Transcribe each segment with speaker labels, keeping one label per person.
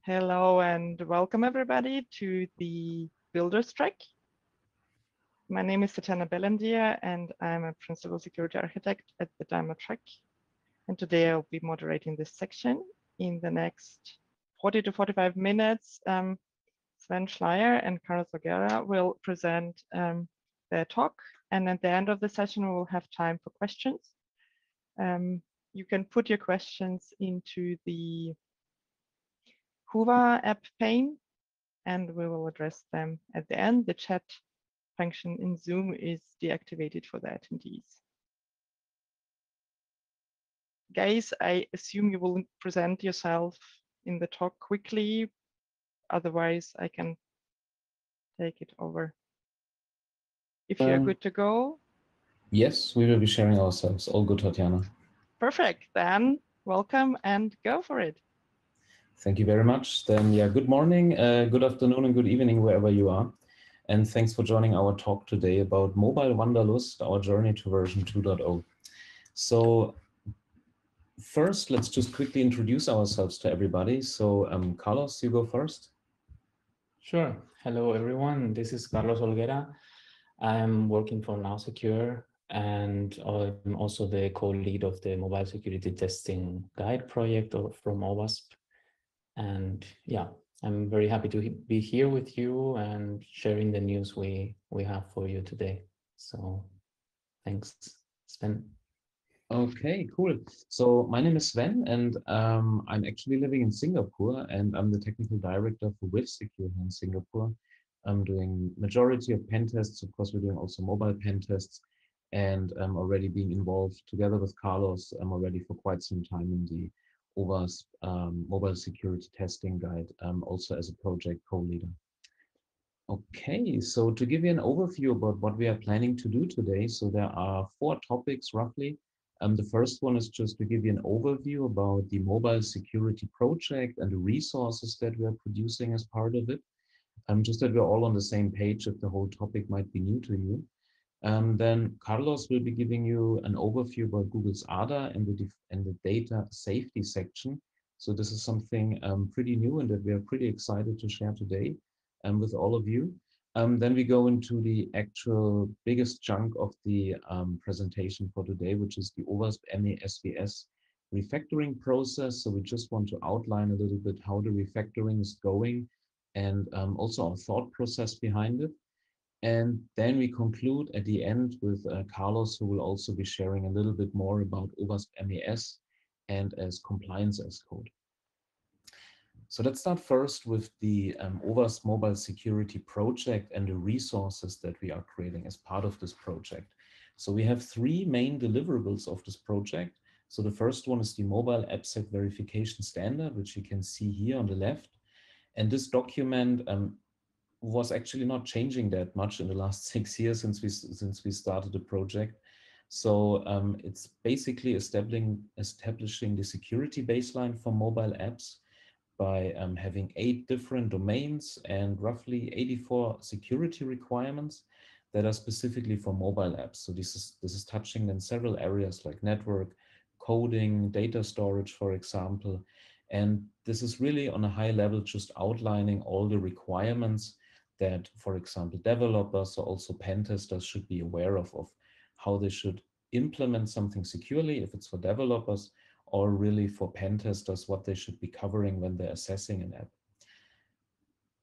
Speaker 1: Hello and welcome everybody to the Builders Track. My name is Satana Bellandia and I'm a Principal Security Architect at the Daimler Truck. And today I'll be moderating this section. In the next 40 to 45 minutes, Sven Schleier and Holguera will present their talk. And at the end of the session, we will have time for questions. You can put your questions into the Whova app pane, and we will address them at the end. The chat function in Zoom is deactivated for the attendees. Guys, I assume you will present yourself in the talk quickly. Otherwise, I can take it over. If you're good to go.
Speaker 2: Yes, we will be sharing ourselves. All good, Tatiana.
Speaker 1: Perfect. Then welcome and go for it.
Speaker 2: Thank you very much. Then, yeah, good morning, good afternoon, and good evening, wherever you are. And thanks for joining our talk today about mobile Wanderlust, our journey to version 2.0. So first, let's just quickly introduce ourselves to everybody. So Carlos, you go first.
Speaker 3: Sure. Hello, everyone. This is Carlos Holguera. I'm working for NowSecure, and I'm also the co-lead of the Mobile Security Testing Guide project from OWASP. And yeah, I'm very happy to be here with you and sharing the news we have for you today. So thanks, Sven.
Speaker 2: Okay, cool. So my name is Sven, and I'm actually living in Singapore, and I'm the technical director for WithSecure here in Singapore. I'm doing majority of pen tests. Of course, we're doing also mobile pen tests, and I'm already being involved together with Carlos. I'm already for quite some time in the OWASP mobile security testing guide, also as a project co-leader. Okay, so to give you an overview about what we are planning to do today, so there are 4 topics roughly. The first one is just to give you an overview about the mobile security project and the resources that we are producing as part of it. Just that we're all on the same page if the whole topic might be new to you. Then Carlos will be giving you an overview about Google's ADA and the data safety section. So this is something pretty new and that we are pretty excited to share today with all of you. Then we go into the actual biggest chunk of the presentation for today, which is the OWASP ME-SVS refactoring process. So we just want to outline a little bit how the refactoring is going and also our thought process behind it. And then we conclude at the end with Carlos, who will also be sharing a little bit more about OWASP MES and as compliance as code. So let's start first with the OWASP Mobile Security Project and the resources that we are creating as part of this project. So we have 3 main deliverables of this project. So the first one is the Mobile AppSec Verification Standard, which you can see here on the left. And this document was actually not changing that much in the last 6 years since we started the project. So it's basically establishing the security baseline for mobile apps by having 8 different domains and roughly 84 security requirements that are specifically for mobile apps. So this is touching then several areas like network, coding, data storage, for example. And this is really on a high level just outlining all the requirements that, for example, developers or also pen testers should be aware of how they should implement something securely if it's for developers, or really for pen testers, what they should be covering when they're assessing an app.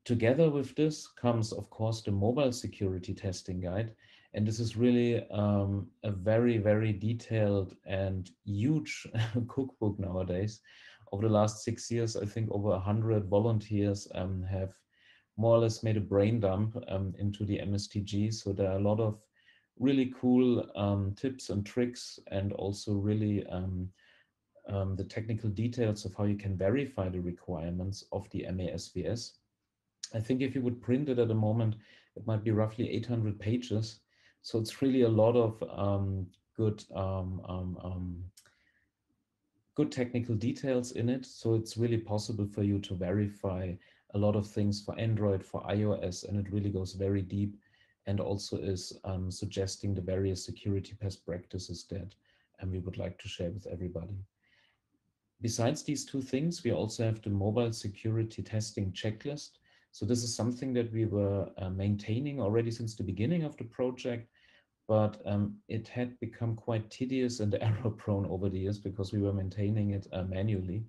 Speaker 2: Together with this comes, of course, the mobile security testing guide. And this is really a very, very detailed and huge cookbook nowadays. Over the last 6 years, I think over 100 volunteers have more or less made a brain dump into the MSTG. So there are a lot of really cool tips and tricks, and also really the technical details of how you can verify the requirements of the ME-SVS. I think if you would print it at the moment, it might be roughly 800 pages. So it's really a lot of good technical details in it. So it's really possible for you to verify a lot of things for Android, for iOS, and it really goes very deep, and also is suggesting the various security best practices that we would like to share with everybody. Besides these two things, we also have the mobile security testing checklist. So this is something that we were maintaining already since the beginning of the project, but it had become quite tedious and error prone over the years because we were maintaining it manually.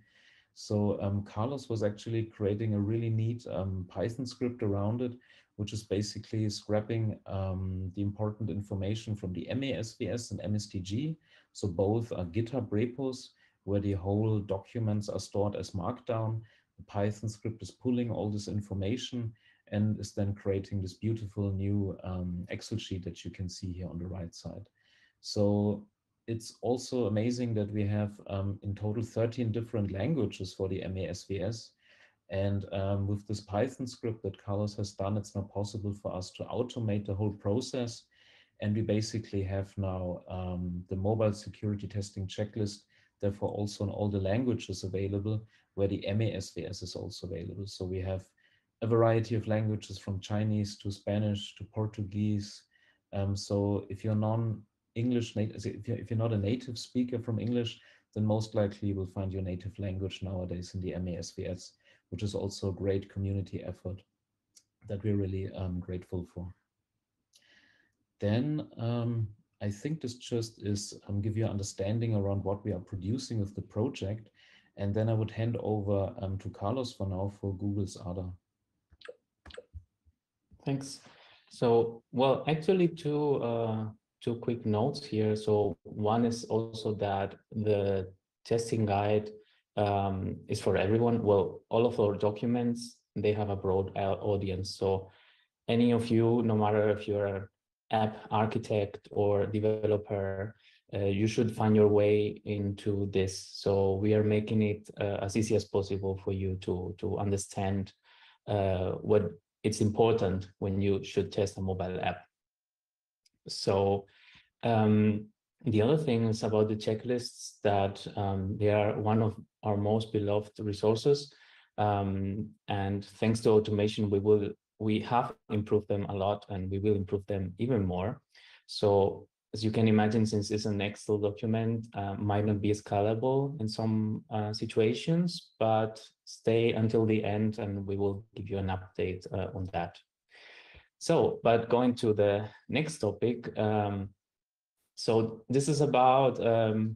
Speaker 2: So Carlos was actually creating a really neat Python script around it, which is basically scrapping the important information from the MASVS and MSTG. So both are GitHub repos where the whole documents are stored as Markdown. The Python script is pulling all this information and is then creating this beautiful new Excel sheet that you can see here on the right side. So it's also amazing that we have in total 13 different languages for the MASVS. And with this Python script that Carlos has done, it's now possible for us to automate the whole process. And we basically have now the mobile security testing checklist, therefore also in all the languages available, where the MASVS is also available. So we have a variety of languages from Chinese to Spanish to Portuguese. So if you're non-English, if you're not a native speaker from English, then most likely you will find your native language nowadays in the MASVS, which is also a great community effort that we're really grateful for. Then I think this just is give you an understanding around what we are producing with the project. And then I would hand over to Carlos for now for Google's ADA.
Speaker 3: Thanks. So, well, actually two quick notes here. So one is also that the testing guide is for everyone. Well, all of our documents, they have a broad audience. So any of you, no matter if you're an app architect or developer, you should find your way into this. So we are making it as easy as possible for you to understand what it's important when you should test a mobile app. So the other thing is about the checklists that they are one of our most beloved resources. And thanks to automation, we have improved them a lot and we will improve them even more. So as you can imagine, since it's an Excel document, might not be scalable in some situations, but stay until the end and we will give you an update on that. So, but going to the next topic, so this is about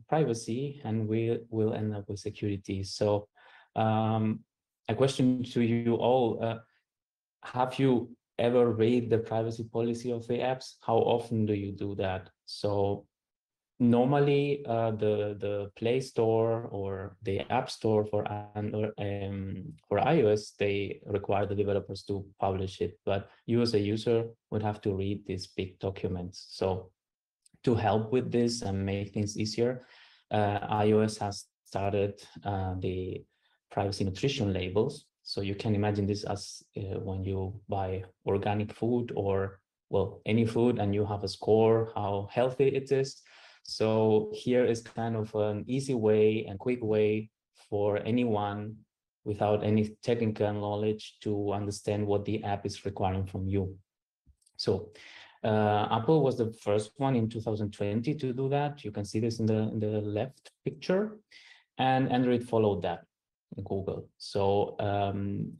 Speaker 3: privacy and we'll end up with security. So a question to you all, have you ever read the privacy policy of the apps? How often do you do that? So normally the Play Store or the App Store for iOS, they require the developers to publish it, but you as a user would have to read these big documents. So to help with this and make things easier, iOS has started the privacy nutrition labels. So you can imagine this as when you buy organic food or, well, any food and you have a score, how healthy it is. So here is kind of an easy way and quick way for anyone without any technical knowledge to understand what the app is requiring from you. So Apple was the first one in 2020 to do that. You can see this in the left picture, and Android followed that. Google. So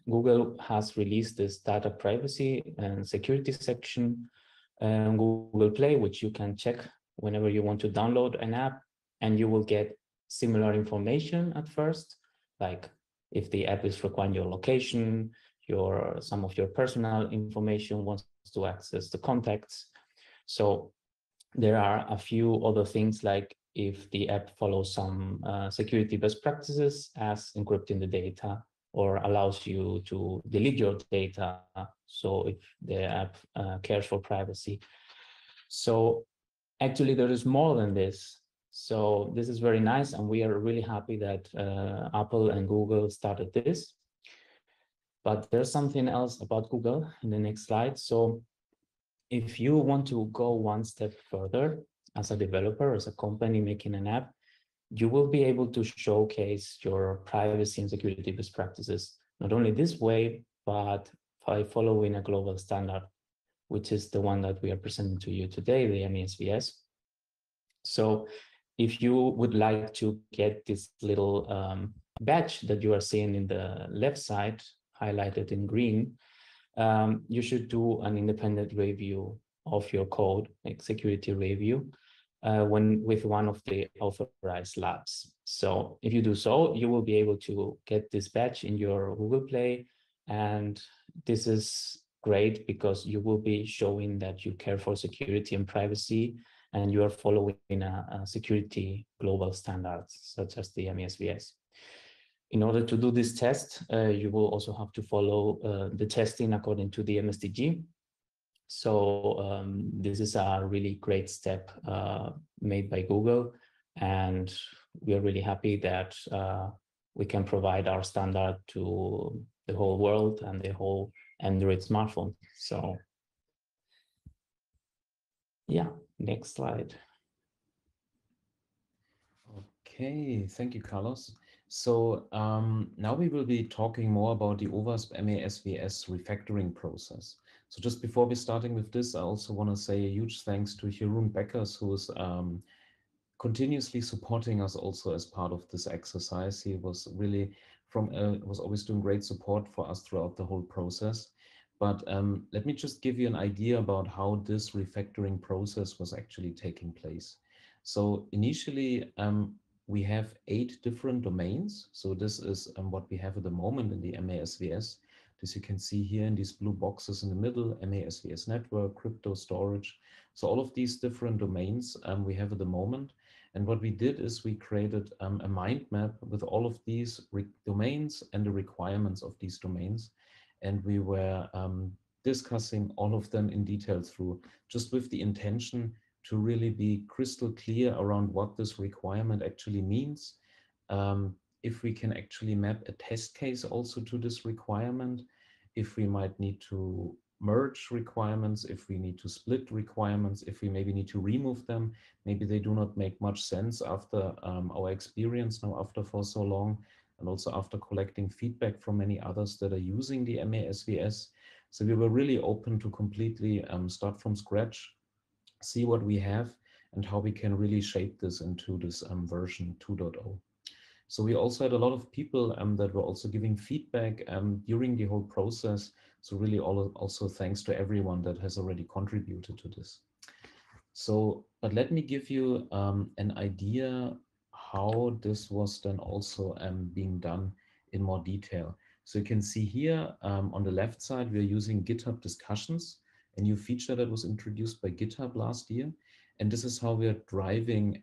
Speaker 3: Google has released this data privacy and security section on Google Play, which you can check whenever you want to download an app, and you will get similar information at first, like if the app is requiring your location, some of your personal information, wants to access the contacts. So there are a few other things, like if the app follows some security best practices as encrypting the data or allows you to delete your data. So if the app cares for privacy. So actually there is more than this. So this is very nice. And we are really happy that Apple and Google started this. But there's something else about Google in the next slide. So if you want to go one step further as a developer, as a company making an app, you will be able to showcase your privacy and security best practices, not only this way, but by following a global standard, which is the one that we are presenting to you today, the MASVS. So if you would like to get this little badge that you are seeing in the left side, highlighted in green, you should do an independent review of your code, like security review, when with one of the authorized labs. So if you do so, you will be able to get this badge in your Google Play. And this is great because you will be showing that you care for security and privacy, and you are following a security global standards, such as the MESVS. In order to do this test, you will also have to follow the testing according to the MSDG. So this is a really great step made by Google, and we are really happy that we can provide our standard to the whole world and the whole Android smartphone. So yeah, next slide.
Speaker 2: Okay, thank you, Carlos. So now we will be talking more about the OWASP MESVS refactoring process. So just before we starting with this, I also want to say a huge thanks to Jeroen Beckers, who is continuously supporting us also as part of this exercise. He was really was always doing great support for us throughout the whole process. But let me just give you an idea about how this refactoring process was actually taking place. So initially, we have 8 different domains. So this is what we have at the moment in the MESVS. As you can see here in these blue boxes in the middle, MESVS network, crypto storage. So all of these different domains we have at the moment. And what we did is we created a mind map with all of these domains and the requirements of these domains. And we were discussing all of them in detail through, just with the intention to really be crystal clear around what this requirement actually means. If we can actually map a test case also to this requirement, if we might need to merge requirements, if we need to split requirements, if we maybe need to remove them, maybe they do not make much sense after our experience now after for so long, and also after collecting feedback from many others that are using the MESVS. So we were really open to completely start from scratch, see what we have and how we can really shape this into this version 2.0. So we also had a lot of people that were also giving feedback during the whole process. So really also thanks to everyone that has already contributed to this. So, but let me give you an idea how this was then also being done in more detail. So you can see here on the left side, we're using GitHub discussions, a new feature that was introduced by GitHub last year. And this is how we are driving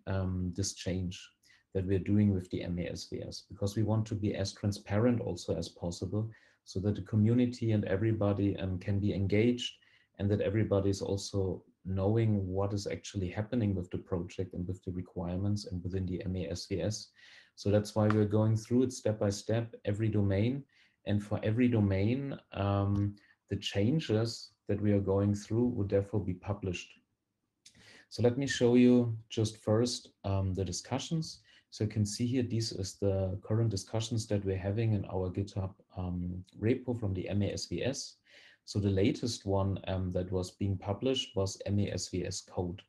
Speaker 2: this change that we're doing with the MESVS, because we want to be as transparent also as possible so that the community and everybody can be engaged, and that everybody is also knowing what is actually happening with the project and with the requirements and within the MESVS. So that's why we're going through it step by step, every domain. And for every domain, the changes that we are going through would therefore be published. So let me show you just first the discussions. So you can see here, this is the current discussions that we're having in our GitHub repo from the MESVS. So the latest one that was being published was MESVS code.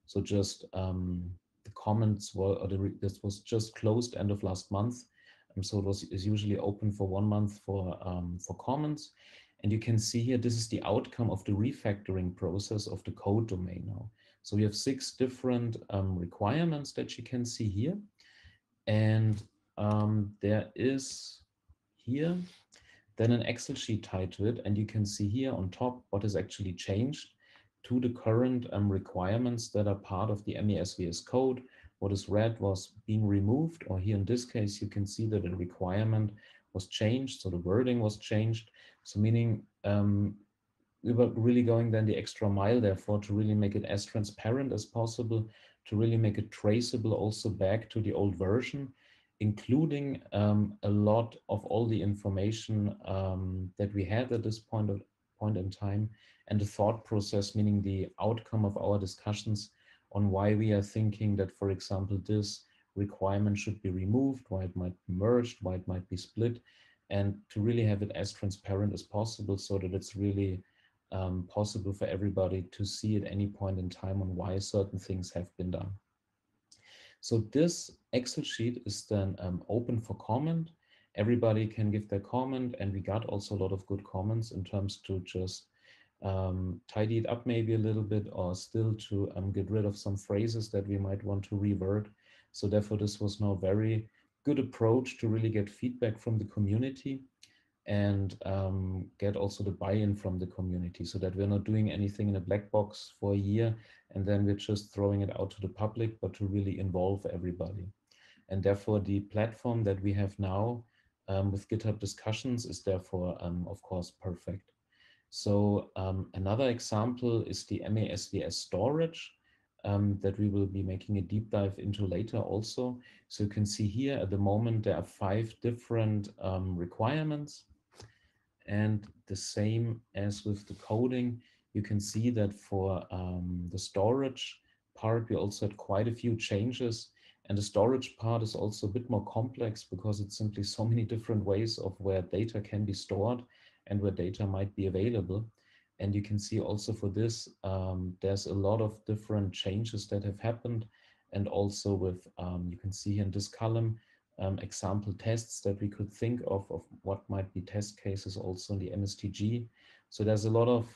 Speaker 2: So just the comments were, this was just closed end of last month. So it is usually open for 1 month for comments. And you can see here, this is the outcome of the refactoring process of the code domain now. So we have 6 different requirements that you can see here. And there is here then an Excel sheet tied to it. And you can see here on top what is actually changed to the current requirements that are part of the MESVS code. What is red was being removed, or here in this case, you can see that the requirement was changed. So the wording was changed. So meaning we were really going then the extra mile, therefore, to really make it as transparent as possible, to really make it traceable also back to the old version, including a lot of all the information that we had at this point in time, and the thought process, meaning the outcome of our discussions on why we are thinking that, for example, this requirement should be removed, why it might be merged, why it might be split, and to really have it as transparent as possible so that it's really possible for everybody to see at any point in time on why certain things have been done. So this Excel sheet is then open for comment. Everybody can give their comment, and we got also a lot of good comments in terms to just tidy it up maybe a little bit, or still to get rid of some phrases that we might want to revert. So therefore, this was now a very good approach to really get feedback from the community and get also the buy-in from the community, so that we're not doing anything in a black box for a year and then we're just throwing it out to the public, but to really involve everybody. And therefore, the platform that we have now with GitHub discussions is therefore, of course, perfect. So another example is the MASVS storage that we will be making a deep dive into later also. So you can see here at the moment, there are 5 different requirements. And the same as with the coding, you can see that for the storage part, we also had quite a few changes. And the storage part is also a bit more complex because it's simply so many different ways of where data can be stored and where data might be available. And you can see also for this, there's a lot of different changes that have happened. And also with, you can see in this column, example tests that we could think of what might be test cases also in the MSTG. So there's a lot of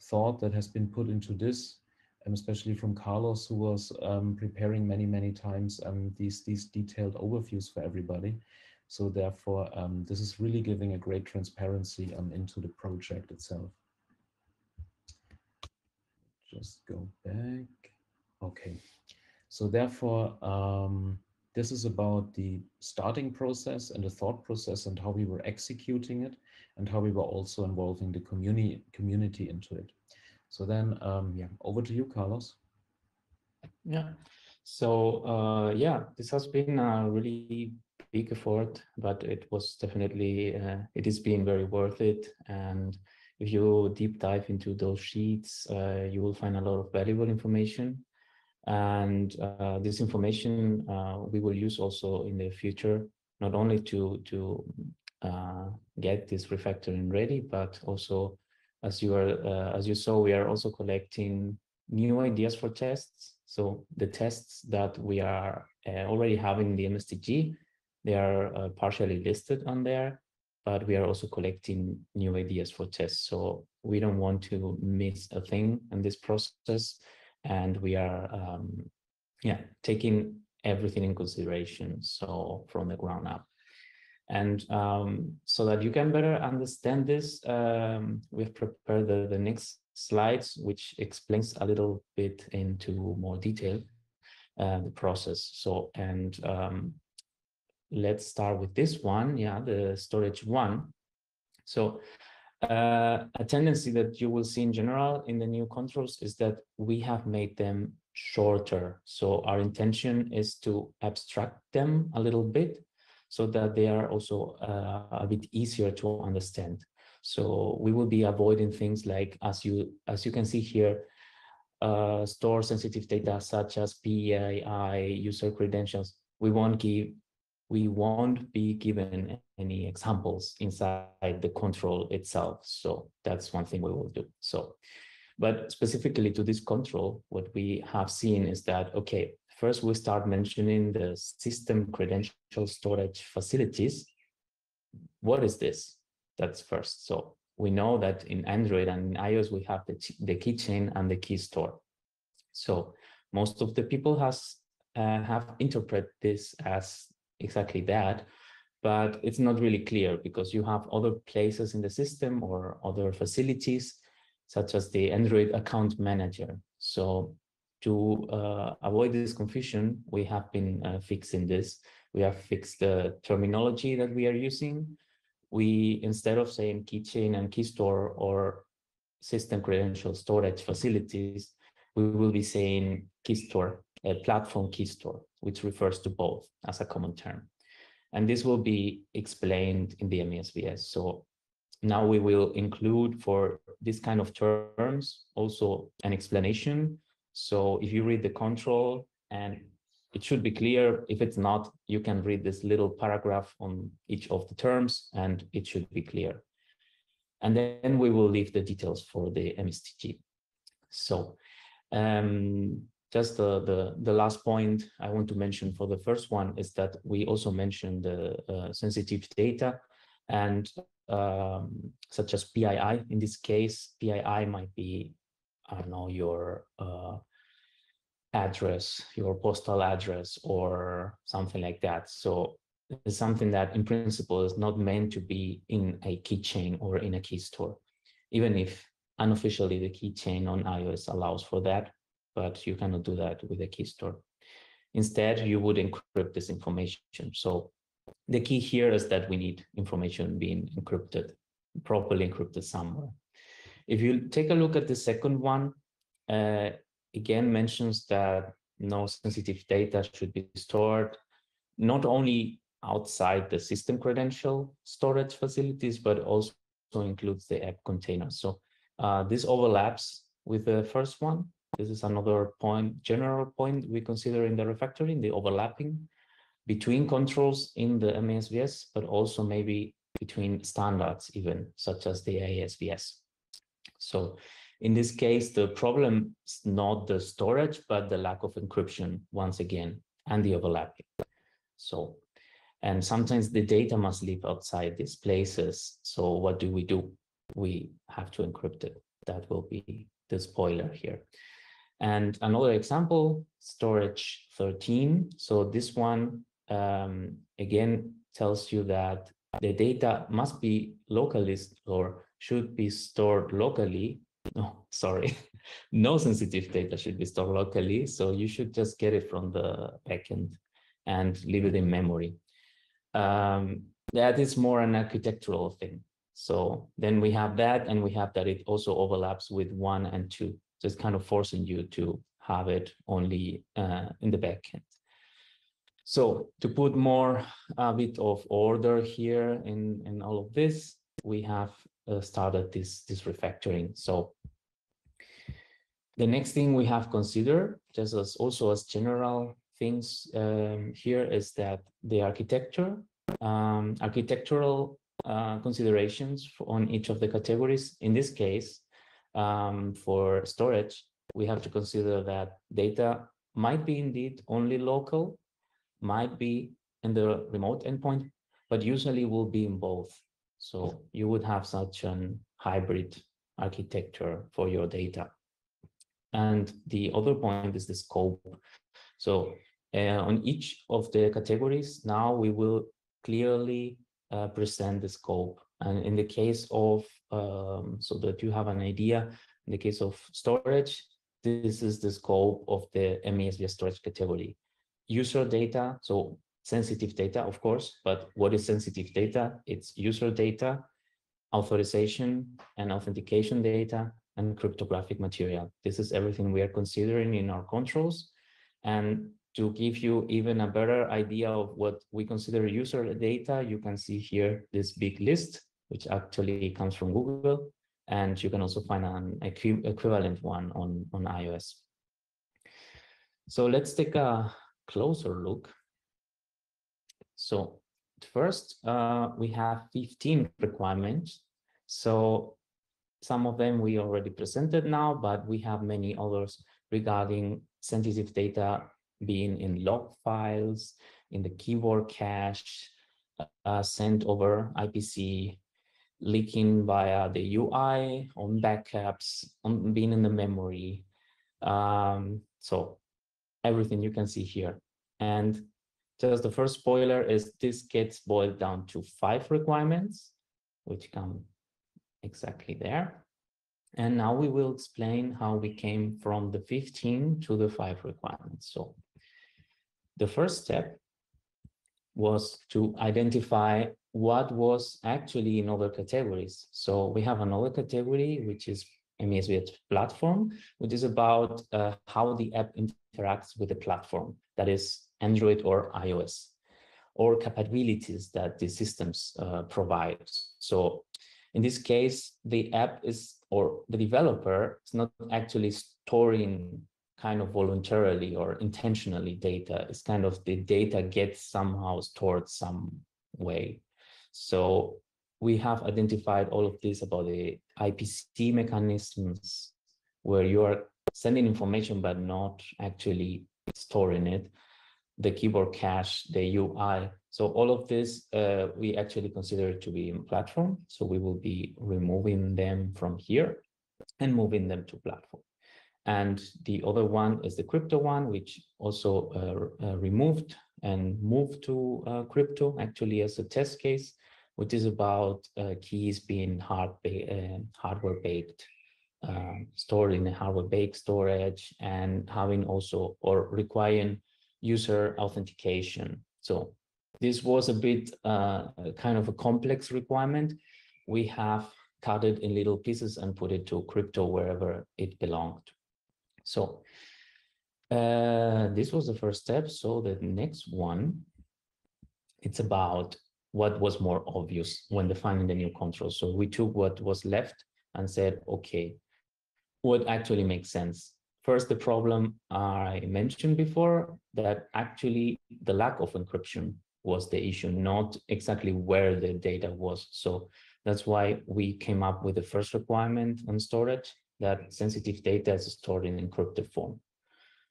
Speaker 2: thought that has been put into this, especially from Carlos, who was preparing many times these detailed overviews for everybody. So therefore, this is really giving a great transparency into the project itself. Just go back. Okay. So therefore, this is about the starting process and the thought process and how we were executing it and how we were also involving the community into it. So then, yeah, over to you, Carlos.
Speaker 3: Yeah. So yeah, this has been a really big effort, but it was definitely, it is being very worth it. And if you deep dive into those sheets, you will find a lot of valuable information. And this information we will use also in the future, not only to get this refactoring ready, but also, as you saw, we are also collecting new ideas for tests. So the tests that we are already having in the MSTG, they are partially listed on there, but we are also collecting new ideas for tests. So we don't want to miss a thing in this process. And we are, yeah, taking everything in consideration, so from the ground up. And so that you can better understand this, we've prepared the next slides, which explains a little bit into more detail the process. So, and let's start with this one, yeah, the storage one. So a tendency that you will see in general in the new controls is that we have made them shorter. So our intention is to abstract them a little bit so that they are also a bit easier to understand. So we will be avoiding things like, as you can see here, store sensitive data such as PII, user credentials. We won't be given any examples inside the control itself. So that's one thing we will do. So, but specifically to this control, what we have seen is that, okay, first we start mentioning the system credential storage facilities. What is this? That's first. So we know that in Android and in iOS, we have the keychain and the key store. So most of the people have interpreted this as exactly that, but it's not really clear because you have other places in the system or other facilities, such as the Android account manager. So to avoid this confusion, we have been fixing this. We have fixed the terminology that we are using. We, instead of saying keychain and key store or system credential storage facilities, we will be saying key store, a platform key store, which refers to both as a common term. And this will be explained in the MASVS. So now we will include for this kind of terms also an explanation. So if you read the control, and it should be clear. If it's not, you can read this little paragraph on each of the terms and it should be clear. And then we will leave the details for the MSTG. So just the last point I want to mention for the first one is that we also mentioned the sensitive data, and such as PII. In this case, PII might be, I don't know, your address, your postal address, or something like that. So it's something that in principle is not meant to be in a keychain or in a key store, even if unofficially the keychain on iOS allows for that, but you cannot do that with a key store. Instead, you would encrypt this information. So the key here is that we need information being encrypted, properly encrypted somewhere. If you take a look at the second one, again mentions that no sensitive data should be stored, not only outside the system credential storage facilities, but also includes the app container. So this overlaps with the first one. This is another point, general point we consider in the refactoring, the overlapping between controls in the MASVS, but also maybe between standards even, such as the ASVS. So in this case, the problem is not the storage, but the lack of encryption once again, and the overlapping. So, and sometimes the data must live outside these places. So what do? We have to encrypt it. That will be the spoiler here. And another example, storage 13. So this one, again, tells you that the data must be locally or should be stored locally. No, sorry, no sensitive data should be stored locally. So you should just get it from the backend and leave it in memory. That is more an architectural thing. So then we have that, and we have that it also overlaps with 1 and 2, just kind of forcing you to have it only in the backend. So to put more a bit of order here in all of this, we have started this refactoring. So the next thing we have considered, just as also as general things here, is that the architectural considerations on each of the categories. In this case, for storage, we have to consider that data might be indeed only local, might be in the remote endpoint, but usually will be in both. So you would have such an hybrid architecture for your data. And the other point is the scope. So on each of the categories, now we will clearly present the scope. And in the case of, so that you have an idea, in the case of storage, this is the scope of the MASVS storage category. User data, so sensitive data, of course, but what is sensitive data? It's user data, authorization and authentication data, and cryptographic material. This is everything we are considering in our controls. And to give you even a better idea of what we consider user data, you can see here this big list, which actually comes from Google. And you can also find an equivalent one on iOS. So let's take a closer look. So first, we have 15 requirements. So some of them we already presented now, but we have many others regarding sensitive data being in log files, in the keyboard cache, sent over IPC, leaking via the UI, on backups, on being in the memory. So everything you can see here. And just the first spoiler is this gets boiled down to 5 requirements, which come exactly there. And now we will explain how we came from the 15 to the 5 requirements. So the first step was to identify what was actually in other categories. So we have another category, which is MASVS platform, which is about how the app interacts with the platform, that is Android or iOS, or capabilities that the systems provide. So in this case, the app is, or the developer is not actually storing kind of voluntarily or intentionally data. It's kind of the data gets somehow stored some way. So we have identified all of this about the IPC mechanisms, where you are sending information but not actually storing it, the keyboard cache, the UI. So all of this, we actually consider to be in platform. So we will be removing them from here and moving them to platform. And the other one is the crypto one, which also removed and moved to crypto actually as a test case, which is about keys being hardware baked, stored in a hardware baked storage, and having also or requiring user authentication. So this was a bit kind of a complex requirement. We have cut it in little pieces and put it to crypto wherever it belonged. So this was the first step. So the next one, it's about what was more obvious when defining the new control. So we took what was left and said, okay, what actually makes sense? First, the problem I mentioned before, that actually the lack of encryption was the issue, not exactly where the data was. So that's why we came up with the first requirement on storage, that sensitive data is stored in encrypted form.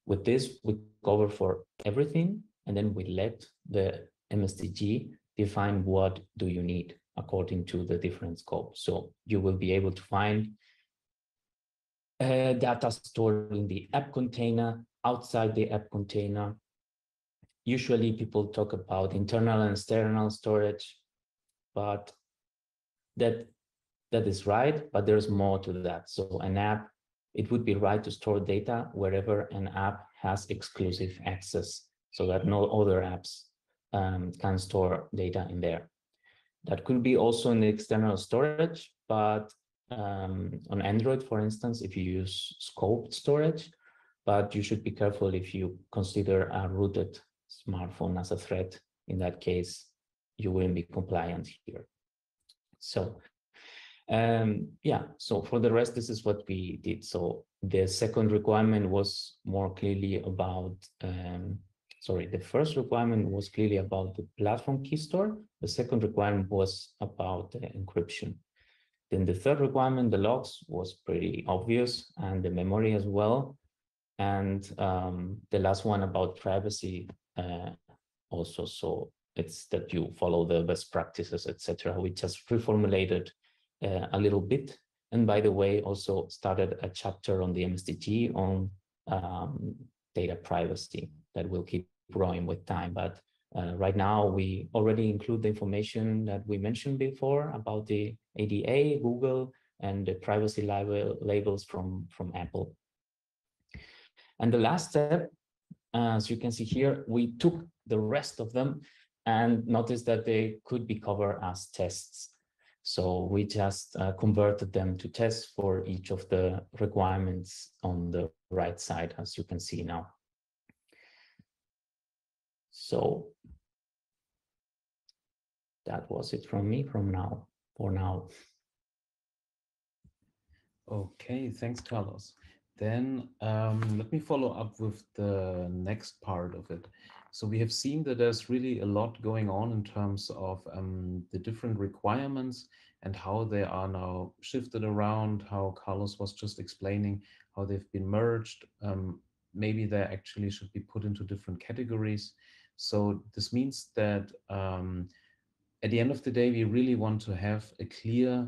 Speaker 3: With this, we cover for everything, and then we let the MSDG define what do you need according to the different scope. So you will be able to find data stored in the app container, outside the app container. Usually people talk about internal and external storage, but that is right, but there's more to that. So an app, it would be right to store data wherever an app has exclusive access, so that no other apps can store data in there. That could be also in the external storage, but on Android, for instance, if you use scoped storage, but you should be careful if you consider a rooted smartphone as a threat. In that case, you wouldn't be compliant here. So yeah, so for the rest, this is what we did. So the second requirement was more clearly about, the first requirement was clearly about the platform key store. The second requirement was about the encryption. Then the third requirement, the logs, was pretty obvious, and the memory as well. And the last one about privacy also. So it's that you follow the best practices, etc. We just reformulated a little bit. And by the way, also started a chapter on the MSDG on data privacy that will keep growing with time. But right now, we already include the information that we mentioned before about the ADA, Google, and the privacy labels from Apple. And the last step, as you can see here, we took the rest of them and noticed that they could be covered as tests. So we just converted them to tests for each of the requirements on the right side, as you can see now. So that was it from me for now.
Speaker 2: Okay, thanks, Carlos. Then let me follow up with the next part of it. So we have seen that there's really a lot going on in terms of the different requirements and how they are now shifted around, how Carlos was just explaining how they've been merged. Maybe they actually should be put into different categories. So this means that at the end of the day, we really want to have a clear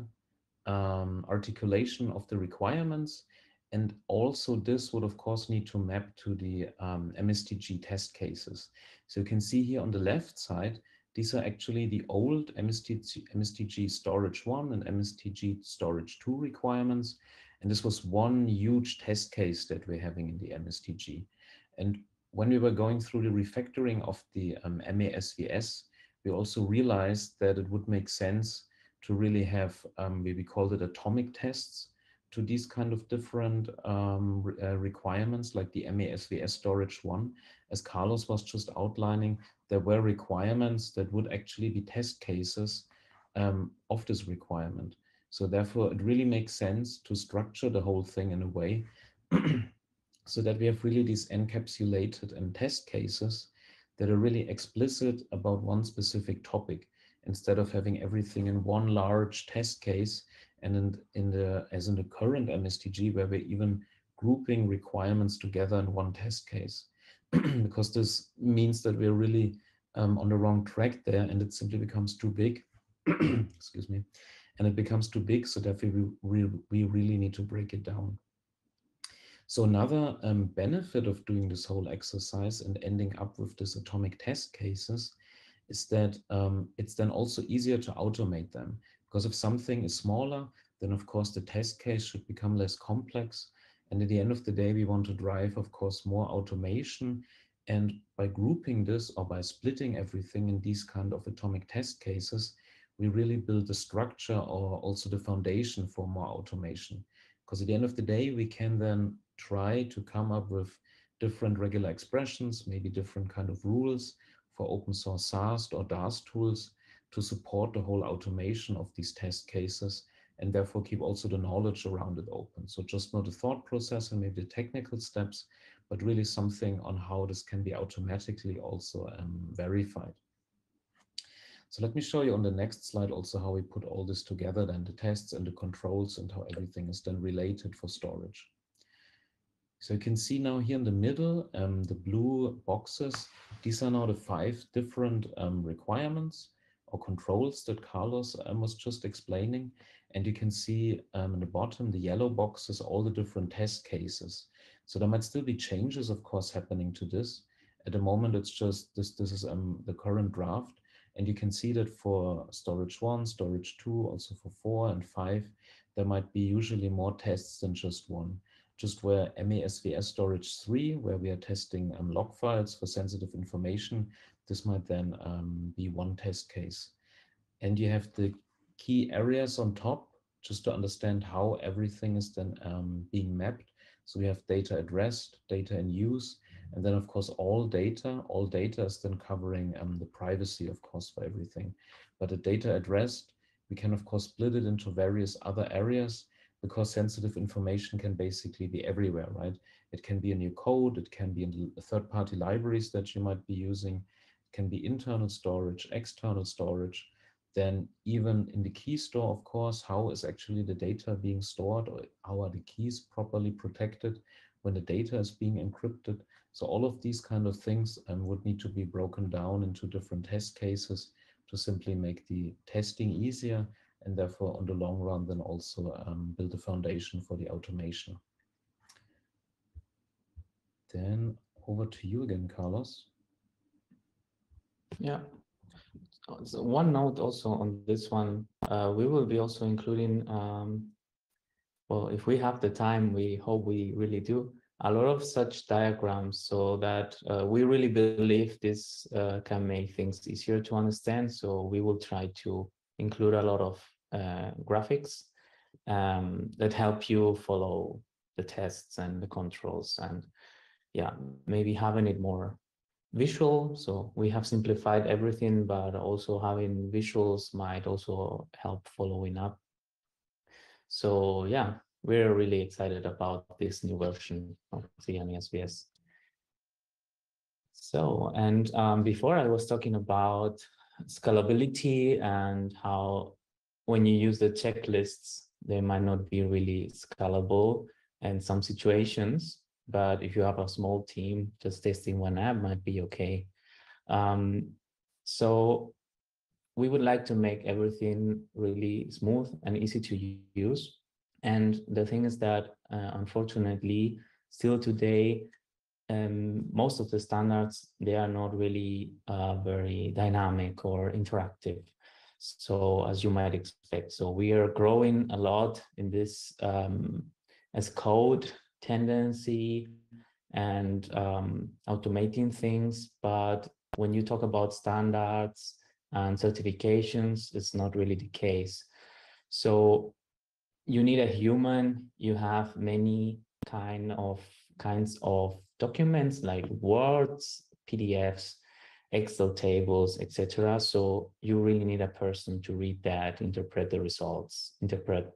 Speaker 2: articulation of the requirements. And also this would of course need to map to the MSDG test cases. So you can see here on the left side, these are actually the old MSDG storage 1 and MSDG storage 2 requirements. And this was one huge test case that we're having in the MSDG. And when we were going through the refactoring of the MASVS, we also realized that it would make sense to really have, we called it atomic tests to these kind of different requirements, like the MASVS storage 1. As Carlos was just outlining, there were requirements that would actually be test cases of this requirement. So therefore, it really makes sense to structure the whole thing in a way so that we have really these encapsulated and test cases that are really explicit about one specific topic, instead of having everything in one large test case. And as in the current MSDG, where we're even grouping requirements together in one test case, because this means that we're really on the wrong track there, and it simply becomes too big. Excuse me. And it becomes too big, so therefore we really need to break it down. So another benefit of doing this whole exercise and ending up with this atomic test cases is that it's then also easier to automate them. Because if something is smaller, then of course the test case should become less complex. And at the end of the day, we want to drive, of course, more automation. And by grouping this or by splitting everything in these kind of atomic test cases, we really build the structure or also the foundation for more automation. Because at the end of the day, we can then try to come up with different regular expressions, maybe different kind of rules for open source SAST or DAST tools to support the whole automation of these test cases, and therefore keep also the knowledge around it open. So just not the thought process and maybe the technical steps, but really something on how this can be automatically also verified. So let me show you on the next slide also how we put all this together, then the tests and the controls and how everything is then related for storage. So you can see now here in the middle, the blue boxes, these are now the 5 different requirements or controls that Carlos was just explaining. And you can see in the bottom, the yellow boxes, all the different test cases. So there might still be changes, of course, happening to this. At the moment, it's just this is the current draft. And you can see that for storage 1, storage 2, also for 4 and 5, there might be usually more tests than just one. Just where MESVS storage 3, where we are testing log files for sensitive information, this might then be one test case. And you have the key areas on top, just to understand how everything is then being mapped. So we have data at rest, data in use, and then of course all data is then covering the privacy, of course, for everything. But the data at rest, we can of course split it into various other areas, because sensitive information can basically be everywhere, right? It can be in your code, it can be in the third-party libraries that you might be using, it can be internal storage, external storage, then even in the key store, of course, how is actually the data being stored, or how are the keys properly protected when the data is being encrypted? So all of these kind of things would need to be broken down into different test cases to simply make the testing easier, and therefore on the long run then also build a foundation for the automation. Then over to you again, Carlos.
Speaker 3: Yeah. So one note also on this one, we will be also including, well, if we have the time, we hope we really do, a lot of such diagrams, so that we really believe this can make things easier to understand. So we will try to include a lot of graphics that help you follow the tests and the controls, and yeah, maybe having it more visual. So we have simplified everything, but also having visuals might also help following up. So yeah, we're really excited about this new version of the MESVS. So, and before I was talking about scalability and how when you use the checklists, they might not be really scalable in some situations, but if you have a small team, just testing one app might be okay. So we would like to make everything really smooth and easy to use. And the thing is that, unfortunately, still today, most of the standards, they are not really very dynamic or interactive. So as you might expect, so we are growing a lot in this as code tendency and automating things. But when you talk about standards and certifications, it's not really the case. So you need a human, you have many kinds of documents like Words, PDFs, Excel tables, etc. So you really need a person to read that, interpret the results, interpret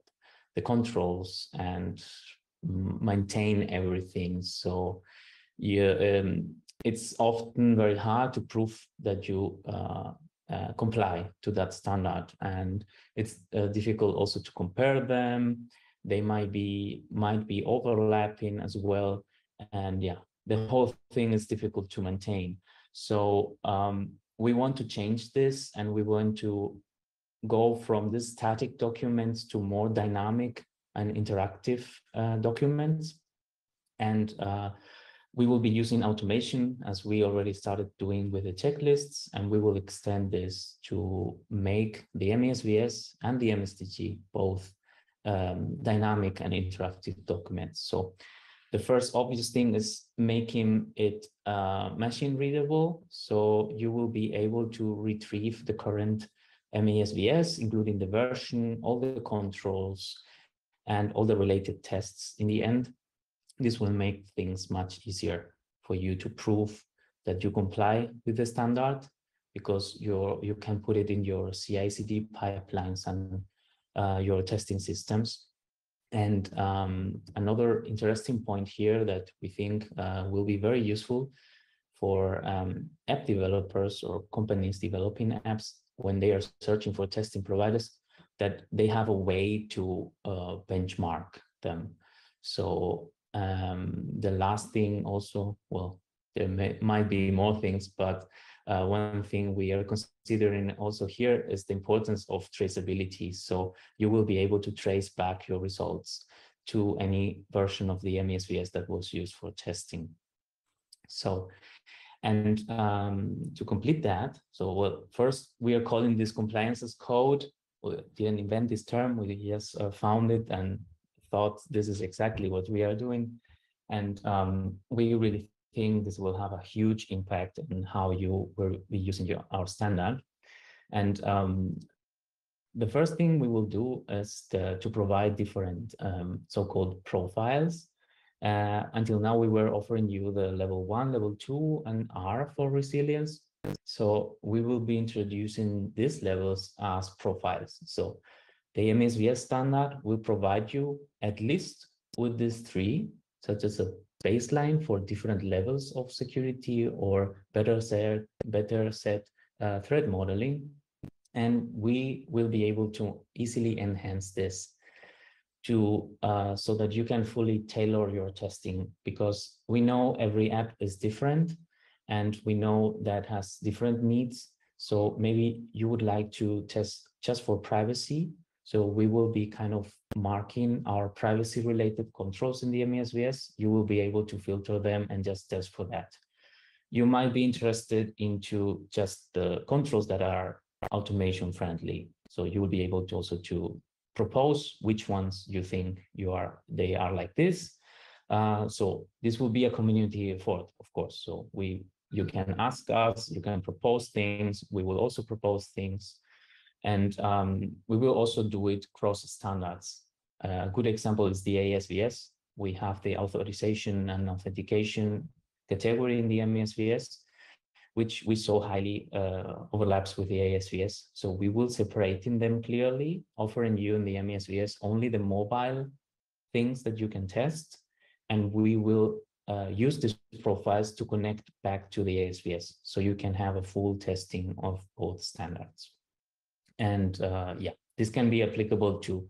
Speaker 3: the controls, and maintain everything. So it's often very hard to prove that you comply to that standard, and it's difficult also to compare them. They might be overlapping as well. And yeah, the whole thing is difficult to maintain. So we want to change this, and we want to go from these static documents to more dynamic and interactive documents. And we will be using automation, as we already started doing with the checklists, and we will extend this to make the MESVS and the MSDG both dynamic and interactive documents. So the first obvious thing is making it machine readable. So you will be able to retrieve the current MESVS, including the version, all the controls, and all the related tests in the end. This will make things much easier for you to prove that you comply with the standard, because you can put it in your CI/CD pipelines and your testing systems. And another interesting point here that we think will be very useful for app developers or companies developing apps when they are searching for testing providers, that they have a way to benchmark them. So the last thing also, well, there might be more things, but one thing we are considering also here is the importance of traceability. So you will be able to trace back your results to any version of the MESVS that was used for testing. So, and to complete that, so well, first we are calling this compliance as code. We didn't invent this term, we just found it and thought this is exactly what we are doing. And we really think this will have a huge impact on how you will be using our standard. And the first thing we will do is to provide different so-called profiles. Until now, we were offering you the level 1, level 2, and R for resilience. So we will be introducing these levels as profiles. So the MESVS standard will provide you at least with these 3, such as a baseline for different levels of security or better set threat modeling. And we will be able to easily enhance this to so that you can fully tailor your testing, because we know every app is different and we know that has different needs. So maybe you would like to test just for privacy. So we will be kind of marking our privacy related controls in the MESVS. You will be able to filter them and just test for that. You might be interested into just the controls that are automation friendly. So you will be able to also to propose which ones you think they are like this. So this will be a community effort, of course. So you can ask us, you can propose things, we will also propose things. And we will also do it cross standards. A good example is the ASVS. We have the authorization and authentication category in the MESVS, which we saw highly overlaps with the ASVS. So we will separating them clearly, offering you in the MESVS only the mobile things that you can test. And we will use these profiles to connect back to the ASVS. So you can have a full testing of both standards. And yeah, this can be applicable to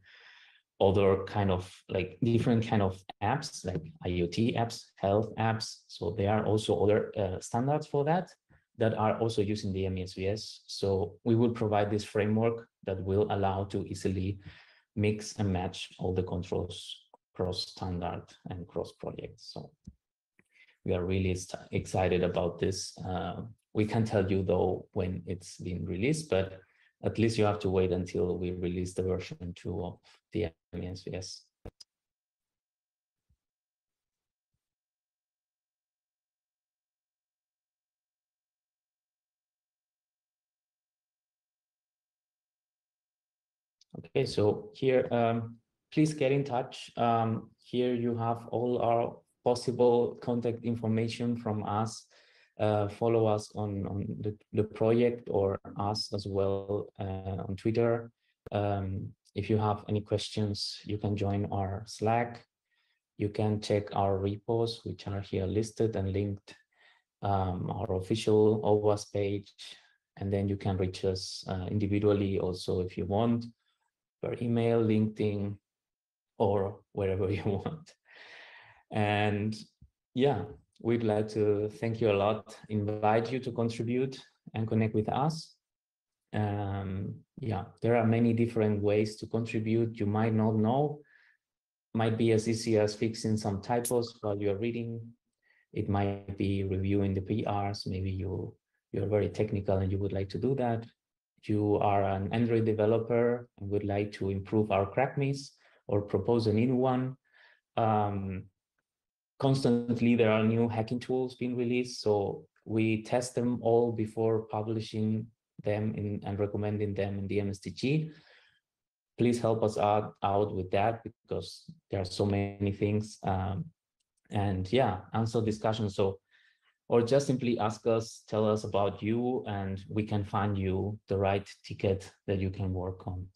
Speaker 3: other kind of like different kind of apps, like IoT apps, health apps. So there are also other standards for that are also using the MESVS. So we will provide this framework that will allow to easily mix and match all the controls cross standard and cross projects. So we are really excited about this. We can't tell you though when it's been released, but at least you have to wait until we release the version 2 of the MESVS. Okay, so here, please get in touch. Here you have all our possible contact information from us. Follow us on the project, or us as well on Twitter. If you have any questions, you can join our Slack. You can check our repos, which are here listed and linked, our official OWASP page, and then you can reach us individually also if you want, per email, LinkedIn, or wherever you want. And yeah, we'd like to thank you a lot, invite you to contribute and connect with us. Yeah, there are many different ways to contribute. You might not know, might be as easy as fixing some typos while you're reading. It might be reviewing the PRs. Maybe you're very technical and you would like to do that. You are an Android developer and would like to improve our CrackMe's or propose a new one. Constantly, there are new hacking tools being released, so we test them all before publishing them and recommending them in the MSTG. Please help us out with that, because there are so many things. And yeah, answer discussion. So, or just simply ask us, tell us about you, and we can find you the right ticket that you can work on.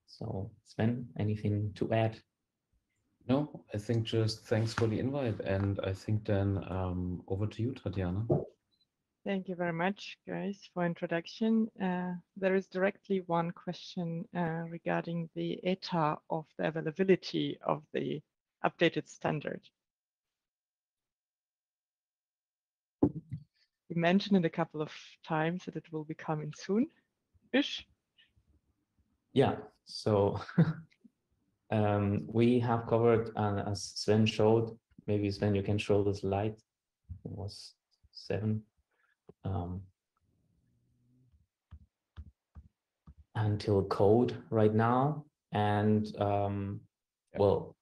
Speaker 3: So Sven, anything to add?
Speaker 2: No, I think just thanks for the invite. And I think then over to you, Tatiana.
Speaker 1: Thank you very much, guys, for introduction. There is directly one question regarding the ETA of the availability of the updated standard. We mentioned it a couple of times that it will be coming soon-ish.
Speaker 3: Yeah, so we have covered, as Sven showed, maybe Sven, you can show the slide. It was 7. Until code right now. And well,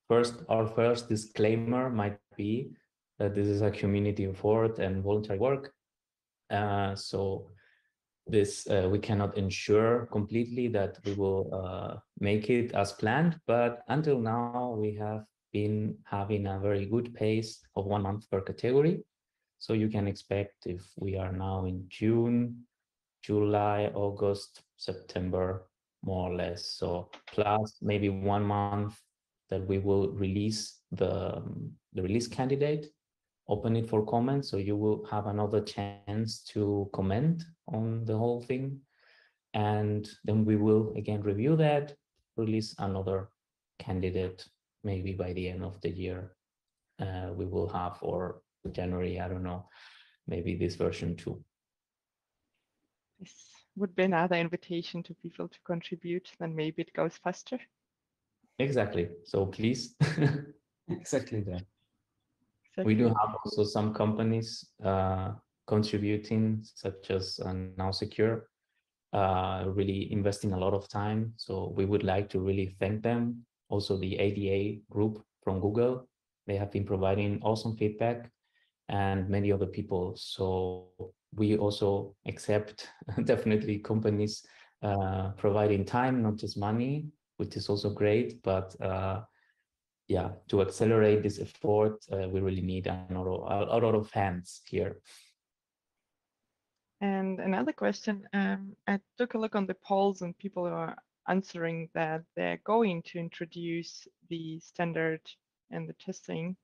Speaker 3: our first disclaimer might be that this is a community effort and voluntary work. So this we cannot ensure completely that we will make it as planned, but until now we have been having a very good pace of 1 month per category. So you can expect, if we are now in June, July, August, September, more or less. So plus maybe 1 month that we will release the release candidate, open it for comments. So you will have another chance to comment on the whole thing. And then we will again review that, release another candidate, maybe by the end of the year. We will have, or January, I don't know, maybe this version 2.
Speaker 1: This would be another invitation to people to contribute, then maybe it goes faster.
Speaker 3: Exactly. So please.
Speaker 2: Exactly that.
Speaker 3: We do have also some companies contributing, such as Now Secure, really investing a lot of time. So we would like to really thank them. Also the ADA group from Google, they have been providing awesome feedback, and many other people. So we also accept definitely companies providing time, not just money, which is also great, but yeah, to accelerate this effort, we really need a lot of hands here.
Speaker 1: And another question, I took a look on the polls and people are answering that they're going to introduce the standard and the testing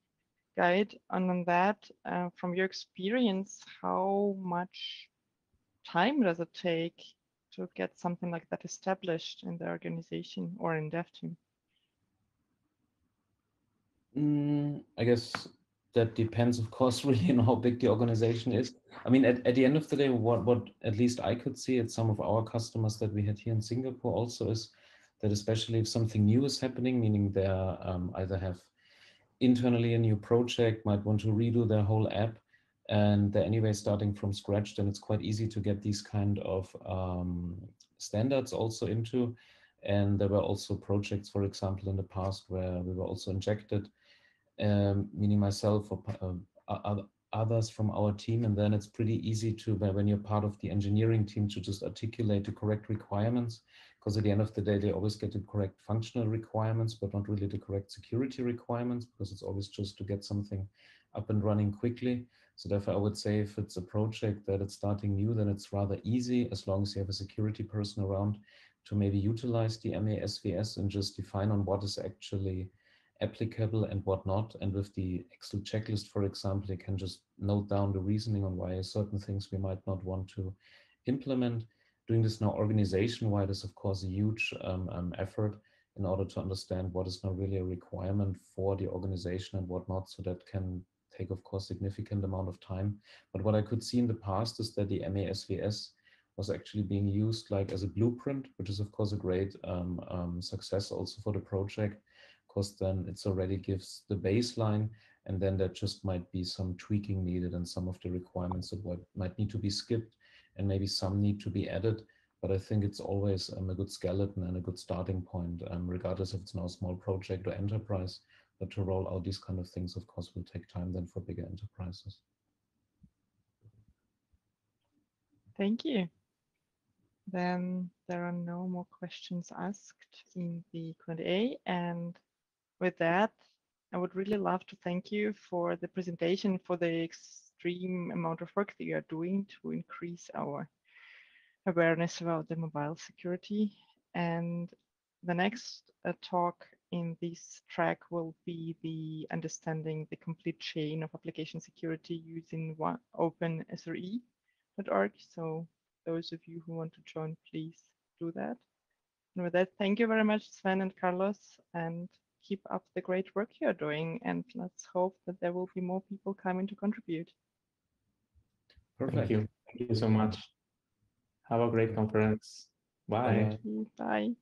Speaker 1: guide. And on that, from your experience, how much time does it take to get something like that established in the organization or in dev team?
Speaker 2: I guess that depends, of course, really on how big the organization is. I mean, at the end of the day, what at least I could see at some of our customers that we had here in Singapore also is that, especially if something new is happening, meaning they either have internally a new project, might want to redo their whole app, and they're anyway starting from scratch, then it's quite easy to get these kind of standards also into. And there were also projects, for example, in the past where we were also injected, meaning myself or others from our team, and then it's pretty easy to, when you're part of the engineering team, to just articulate the correct requirements, because at the end of the day, they always get the correct functional requirements, but not really the correct security requirements, because it's always just to get something up and running quickly. So therefore, I would say if it's a project that it's starting new, then it's rather easy, as long as you have a security person around to maybe utilize the MASVS and just define on what is actually applicable and what not. And with the Excel checklist, for example, you can just note down the reasoning on why certain things we might not want to implement. doing this now organization-wide is of course a huge effort in order to understand what is now really a requirement for the organization and whatnot. So that can take, of course, significant amount of time. But what I could see in the past is that the MASVS was actually being used like as a blueprint, which is of course a great success also for the project, because then it already gives the baseline, and then there just might be some tweaking needed and some of the requirements that might need to be skipped, and maybe some need to be added. But I think it's always a good skeleton and a good starting point, regardless if it's now a small project or enterprise. But to roll out these kind of things, of course, will take time then for bigger enterprises.
Speaker 1: Thank you. Then there are no more questions asked in the Q&A. And with that, I would really love to thank you for the presentation, for the extreme amount of work that you are doing to increase our awareness about the mobile security. And the next talk in this track will be the understanding the complete chain of application security using OpenSRE.org. So those of you who want to join, please do that. And with that, thank you very much, Sven and Carlos, and keep up the great work you're doing. And let's hope that there will be more people coming to contribute.
Speaker 2: Perfect.
Speaker 3: Thank you. Thank you so much. Have a great conference. Bye.
Speaker 2: Bye.
Speaker 1: Bye.